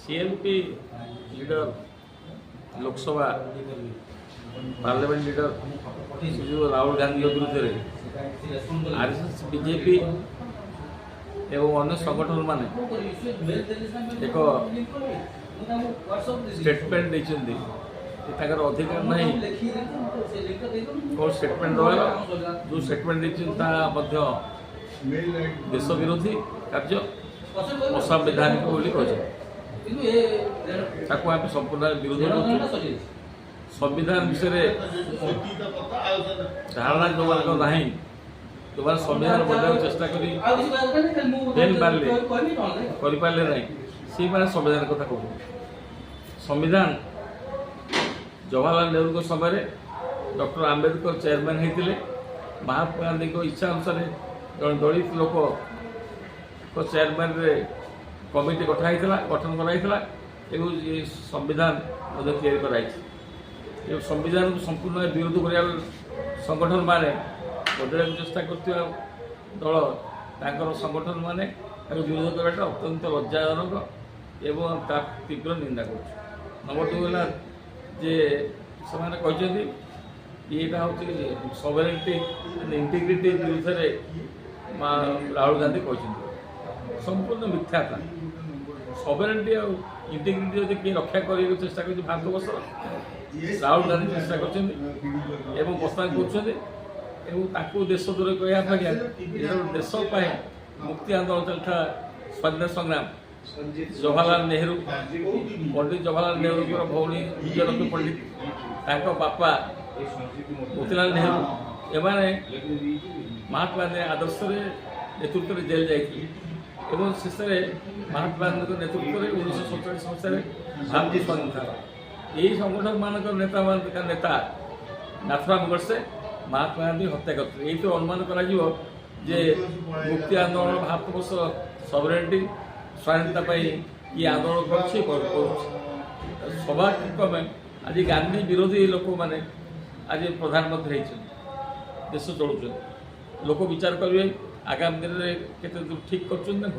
CLP leader Lok Sabha parliament leader जो राहुल गांधी विरुद्ध में आरएसएस बीजेपी एवं अन्य संगठन माने एक स्टेटमेंट देते अधिकार नहीं कौन स्टेटमेंट रहा जो स्टेटमेंट देते देश विरोधी कार्य असंवैधानिक आम संपूर्ण विरोध कर संविधान विषय धारणा जो ना जो मैंने संविधान बदल चेष्टा करपारे ना सी मैंने संविधान कथा कह संविधान जवाहरलाल नेहरू के समय डॉक्टर आंबेडकर चेयरमैन होते महात्मा गांधी को इच्छा अनुसार जन दलित लोक को चेयरमैन रे कमिटी गठन कराइला संविधान या संविधान को संपूर्ण विरोध कर संगठन माने बदल चेष्टा कर दल तांकर संगठन माने विरोध करवाटा अत्यंत लज्जाजनक एवं तीव्र निंदा कर नंबर 2 है जे से कहते यहाँ हूँ सॉवरेनिटी इंटीग्रिटी विरुद्ध राहुल गांधी कहते संपूर्ण मिथ्याता सॉवरेनिटी और इंटीग्रिटी जब किए रक्षा करने चेष्टा कर भारत वर्ष राहुल गांधी चेष्टा कर प्रस्ताव कर देश दूर कहना देश मुक्ति आंदोलन चलता स्वाधीनता संग्राम जवाहरलाल नेहरू पंडित जवाहरलाल नेहरू भौणी विजयलक्ष्मी पंडित बापा मोतीलाल नेहरू एमाने महात्मा गांधी आदर्श नेतृत्व में जेल जाइए शेष में महात्मा गांधी नेतृत्व में 1947 मसीह भारतीय संविधान यही संगठन मानक नेता नाथुराम गोडसे महात्मा गांधी हत्या करते यही तो अनुमान कर मुक्ति आंदोलन भारत वर्ष सॉवरेनिटी स्वाधीनता ये आंदोलन कर स्वाभाविक में आज गांधी विरोधी लोक मैंने आज प्रधानमंत्री देश चलुच्च लोक विचार करेंगे आगामी दिन में केते ठीक कर